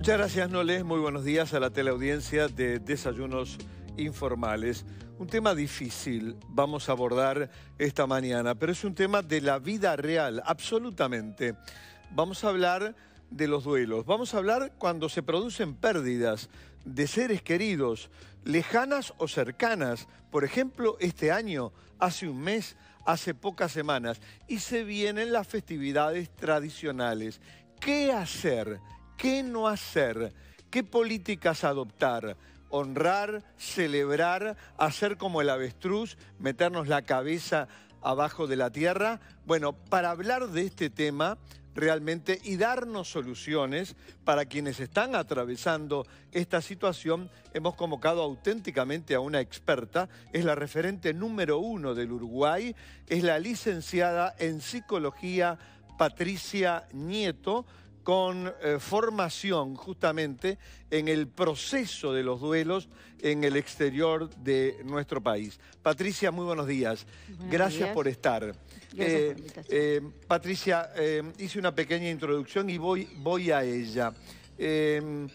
Muchas gracias, Nolé. Muy buenos días a la teleaudiencia de Desayunos Informales. Un tema difícil vamos a abordar esta mañana, pero es un tema de la vida real, absolutamente. Vamos a hablar de los duelos. Vamos a hablar cuando se producen pérdidas de seres queridos, lejanas o cercanas. Por ejemplo, este año, hace un mes, hace pocas semanas, y se vienen las festividades tradicionales. ¿Qué hacer? ¿Qué no hacer? ¿Qué políticas adoptar? Honrar, celebrar, hacer como el avestruz, meternos la cabeza abajo de la tierra. Bueno, para hablar de este tema realmente y darnos soluciones para quienes están atravesando esta situación, hemos convocado auténticamente a una experta. Es la referente número 1 del Uruguay, es la licenciada en Psicología Patricia Nieto, con formación justamente en el proceso de los duelos en el exterior de nuestro país. Patricia, muy buenos días. Gracias por estar. Patricia, hice una pequeña introducción y voy a ella. ¿Qué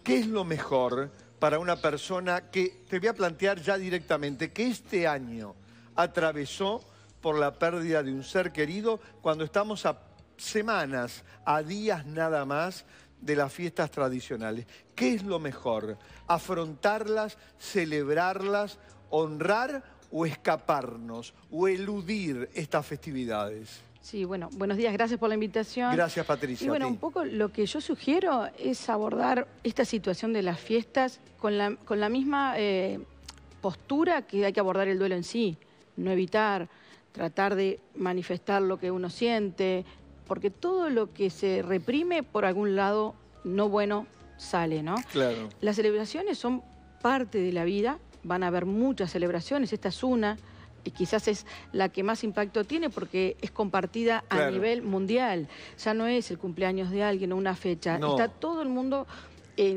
es lo mejor para una persona que, te voy a plantear ya directamente, que este año atravesó por la pérdida de un ser querido cuando estamos a semanas, a días nada más de las fiestas tradicionales? ¿Qué es lo mejor? ¿Afrontarlas, celebrarlas, honrar o escaparnos o eludir estas festividades? Sí, bueno, buenos días, gracias por la invitación. Gracias, Patricia. Y bueno, un poco lo que yo sugiero es abordar esta situación de las fiestas con la misma postura que hay que abordar el duelo en sí. No evitar, tratar de manifestar lo que uno siente, porque todo lo que se reprime por algún lado no bueno sale, ¿no? Claro. Las celebraciones son parte de la vida, van a haber muchas celebraciones, esta es una, y quizás es la que más impacto tiene porque es compartida a nivel mundial. Ya no es el cumpleaños de alguien o una fecha, está todo el mundo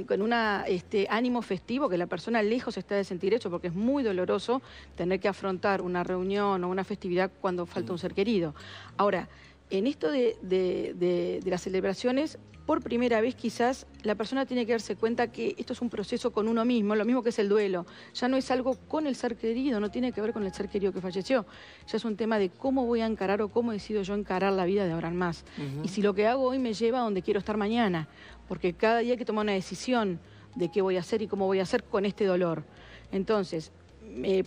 con un ánimo festivo, que la persona lejos está de sentir eso, porque es muy doloroso tener que afrontar una reunión o una festividad cuando falta un ser querido. Ahora, en esto de las celebraciones, por primera vez quizás la persona tiene que darse cuenta que esto es un proceso con uno mismo, lo mismo que es el duelo. Ya no es algo con el ser querido, no tiene que ver con el ser querido que falleció. Ya es un tema de cómo voy a encarar o cómo decido yo encarar la vida de ahora en más. Y si lo que hago hoy me lleva a donde quiero estar mañana. Porque cada día hay que tomar una decisión de qué voy a hacer y cómo voy a hacer con este dolor. Entonces,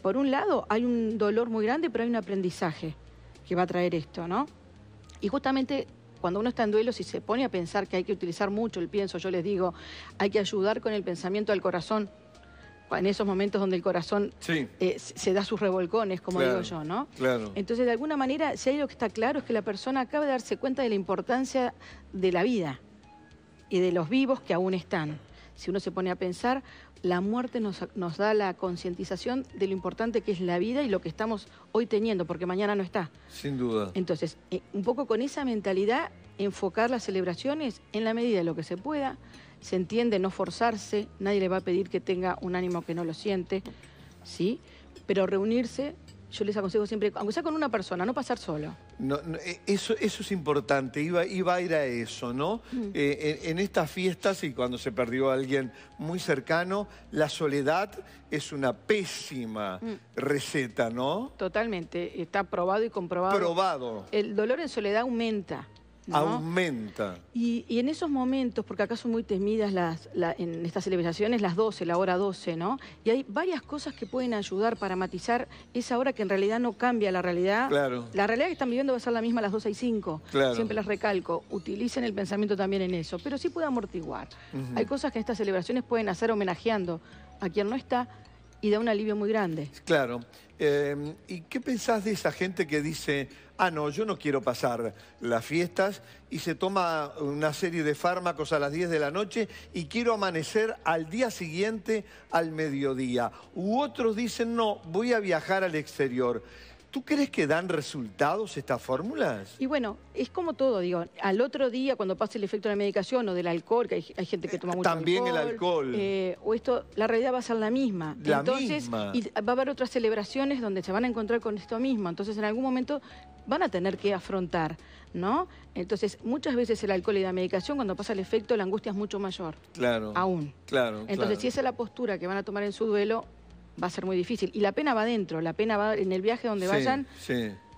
por un lado hay un dolor muy grande, pero hay un aprendizaje que va a traer esto, ¿no? Y justamente cuando uno está en duelo, si se pone a pensar que hay que utilizar mucho el pienso, yo les digo, hay que ayudar con el pensamiento al corazón, en esos momentos donde el corazón se da sus revolcones, como digo yo, ¿no? Claro. Entonces, de alguna manera, si hay algo que está claro es que la persona acaba de darse cuenta de la importancia de la vida y de los vivos que aún están. Si uno se pone a pensar, la muerte nos da la concientización de lo importante que es la vida y lo que estamos hoy teniendo, porque mañana no está. Sin duda. Entonces, un poco con esa mentalidad, enfocar las celebraciones en la medida de lo que se pueda. Se entiende, no forzarse, nadie le va a pedir que tenga un ánimo que no lo siente, ¿sí? Pero reunirse, yo les aconsejo siempre, aunque sea con una persona, no pasar solo. Eso es importante, iba a ir a eso, ¿no? En estas fiestas y cuando se perdió a alguien muy cercano, la soledad es una pésima receta, ¿no? Totalmente, está probado y comprobado. Probado. El dolor en soledad aumenta, ¿no? Aumenta. Y en esos momentos, porque acá son muy temidas en estas celebraciones, las 12, la hora 12, ¿no? Y hay varias cosas que pueden ayudar para matizar esa hora que en realidad no cambia la realidad. Claro. La realidad que están viviendo va a ser la misma a las 12 y 5. Claro. Siempre les recalco, utilicen el pensamiento también en eso, pero sí puede amortiguar. Hay cosas que en estas celebraciones pueden hacer homenajeando a quien no está y da un alivio muy grande. Claro. ¿Y qué pensás de esa gente que dice, ah, no, yo no quiero pasar las fiestas y se toma una serie de fármacos a las 10 de la noche y quiero amanecer al día siguiente al mediodía? U otros dicen, no, voy a viajar al exterior. ¿Tú crees que dan resultados estas fórmulas? Y bueno, es como todo, digo, al otro día cuando pase el efecto de la medicación o del alcohol, que hay gente que toma mucho alcohol. También el alcohol. O esto, la realidad va a ser la misma. Y va a haber otras celebraciones donde se van a encontrar con esto mismo. Entonces, en algún momento van a tener que afrontar, ¿no? Entonces, muchas veces el alcohol y la medicación, cuando pasa el efecto, la angustia es mucho mayor. Claro. Aún. Claro. Entonces, claro. si esa es la postura que van a tomar en su duelo, va a ser muy difícil. Y la pena va adentro, la pena va en el viaje donde vayan,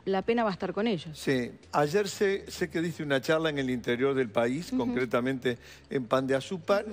la pena va a estar con ellos. Sí. Ayer sé que diste una charla en el interior del país, concretamente en Pan de Azúcar,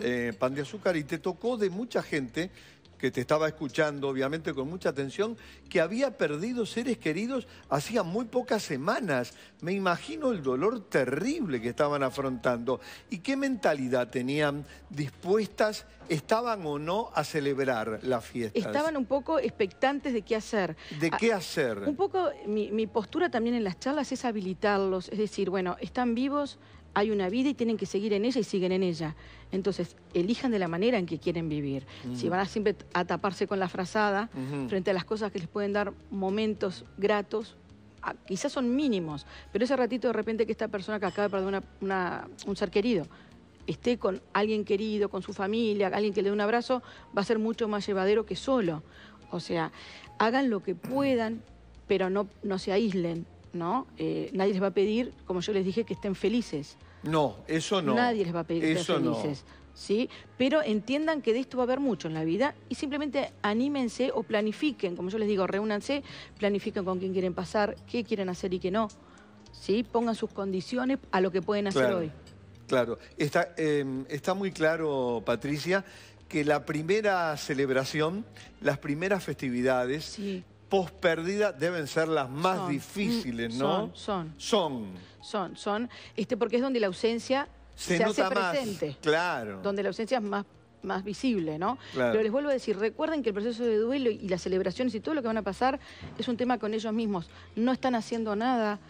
y te tocó de mucha gente que te estaba escuchando, obviamente, con mucha atención, que había perdido seres queridos hacía muy pocas semanas. Me imagino el dolor terrible que estaban afrontando. ¿Y qué mentalidad tenían dispuestas, estaban o no, a celebrar las fiestas? Estaban un poco expectantes de qué hacer. ¿De qué hacer? Un poco, mi postura también en las charlas es habilitarlos, es decir, bueno, están vivos, hay una vida y tienen que seguir en ella y siguen en ella. Entonces, elijan de la manera en que quieren vivir. Si van a siempre a taparse con la frazada frente a las cosas que les pueden dar momentos gratos, quizás son mínimos, pero ese ratito de repente que esta persona que acaba de perder un ser querido esté con alguien querido, con su familia, alguien que le dé un abrazo, va a ser mucho más llevadero que solo. O sea, hagan lo que puedan, pero no se aíslen, ¿no? Nadie les va a pedir, como yo les dije, que estén felices. No, eso no. Nadie les va a pedir que estén felices. No. ¿Sí? Pero entiendan que de esto va a haber mucho en la vida y simplemente anímense o planifiquen, como yo les digo, reúnanse, planifiquen con quién quieren pasar, qué quieren hacer y qué no. ¿Sí? Pongan sus condiciones a lo que pueden hacer hoy. Claro. Está muy claro, Patricia, que la primera celebración, las primeras festividades, post-pérdida deben ser las más difíciles, ¿no? Son. Porque es donde la ausencia se hace presente. Más, claro. Donde la ausencia es más visible, ¿no? Claro. Pero les vuelvo a decir, recuerden que el proceso de duelo y las celebraciones y todo lo que van a pasar es un tema con ellos mismos. No están haciendo nada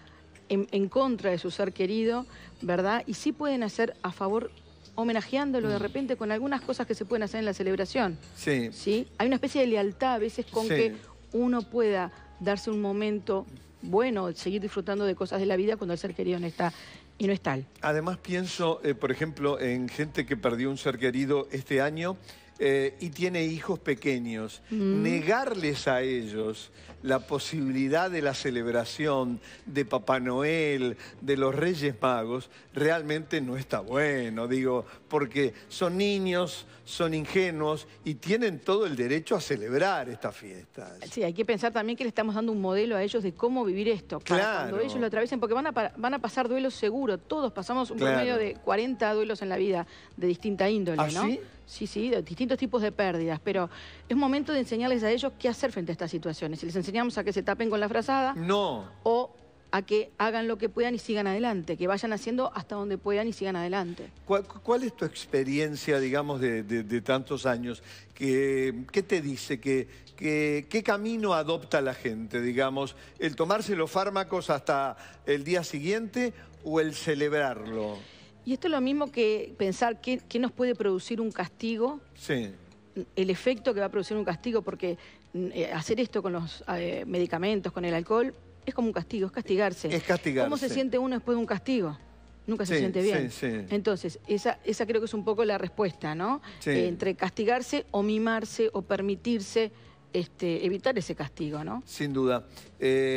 en contra de su ser querido, ¿verdad? Y sí pueden hacer a favor, homenajeándolo de repente con algunas cosas que se pueden hacer en la celebración. ¿Sí? Hay una especie de lealtad a veces con que uno pueda darse un momento bueno, seguir disfrutando de cosas de la vida cuando el ser querido no está y no es tal. Además pienso, por ejemplo, en gente que perdió un ser querido este año y tiene hijos pequeños. Negarles a ellos la posibilidad de la celebración de Papá Noel, de los Reyes Magos, realmente no está bueno, digo, porque son niños, son ingenuos y tienen todo el derecho a celebrar estas fiestas. Sí, hay que pensar también que le estamos dando un modelo a ellos de cómo vivir esto. Para cuando ellos lo atraviesen, porque van a pasar duelos seguro. Todos pasamos un promedio de 40 duelos en la vida de distinta índole, ¿no? ¿Sí? Sí, de distintos tipos de pérdidas, pero es momento de enseñarles a ellos qué hacer frente a estas situaciones. Si les enseñamos a que se tapen con la frazada, o a que hagan lo que puedan y sigan adelante, que vayan haciendo hasta donde puedan y sigan adelante. ¿Cuál es tu experiencia, digamos, de tantos años? ¿Qué te dice? ¿Qué camino adopta la gente, digamos? ¿El tomarse los fármacos hasta el día siguiente o el celebrarlo? Y esto es lo mismo que pensar qué nos puede producir un castigo. El efecto que va a producir un castigo, porque hacer esto con los medicamentos, con el alcohol, es como un castigo, es castigarse. Es castigarse. ¿Cómo se siente uno después de un castigo? Nunca se siente bien. Entonces, esa creo que es un poco la respuesta, ¿no? Entre castigarse o mimarse o permitirse evitar ese castigo, ¿no? Sin duda.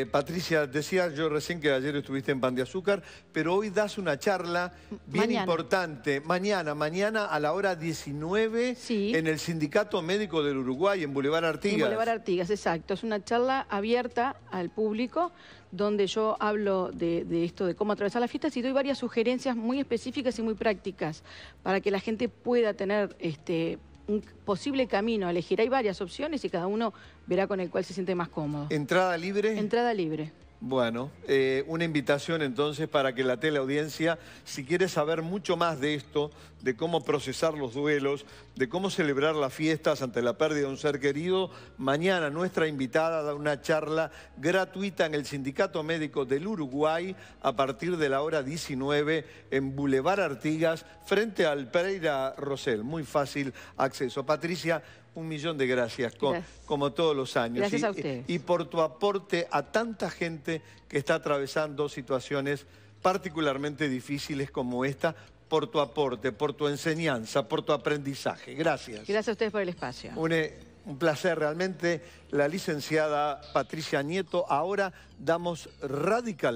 Patricia, decía yo recién que ayer estuviste en Pan de Azúcar, pero hoy das una charla bien importante. Mañana a la hora 19 en el Sindicato Médico del Uruguay, en Boulevard Artigas. En Boulevard Artigas, exacto. Es una charla abierta al público donde yo hablo de esto, de cómo atravesar las fiestas y doy varias sugerencias muy específicas y muy prácticas para que la gente pueda tener un posible camino a elegir. Hay varias opciones y cada uno verá con el cual se siente más cómodo. ¿Entrada libre? Entrada libre. Bueno, una invitación entonces para que la teleaudiencia, si quiere saber mucho más de esto, de cómo procesar los duelos, de cómo celebrar las fiestas ante la pérdida de un ser querido, mañana nuestra invitada da una charla gratuita en el Sindicato Médico del Uruguay a partir de la hora 19 en Boulevard Artigas, frente al Pereira Rosell. Muy fácil acceso. Patricia, 1.000.000 de gracias, como todos los años. Gracias a ustedes. Y por tu aporte a tanta gente que está atravesando situaciones particularmente difíciles como esta, por tu aporte, por tu enseñanza, por tu aprendizaje. Gracias. Gracias a ustedes por el espacio. Un placer realmente. La licenciada Patricia Nieto. Ahora damos radical.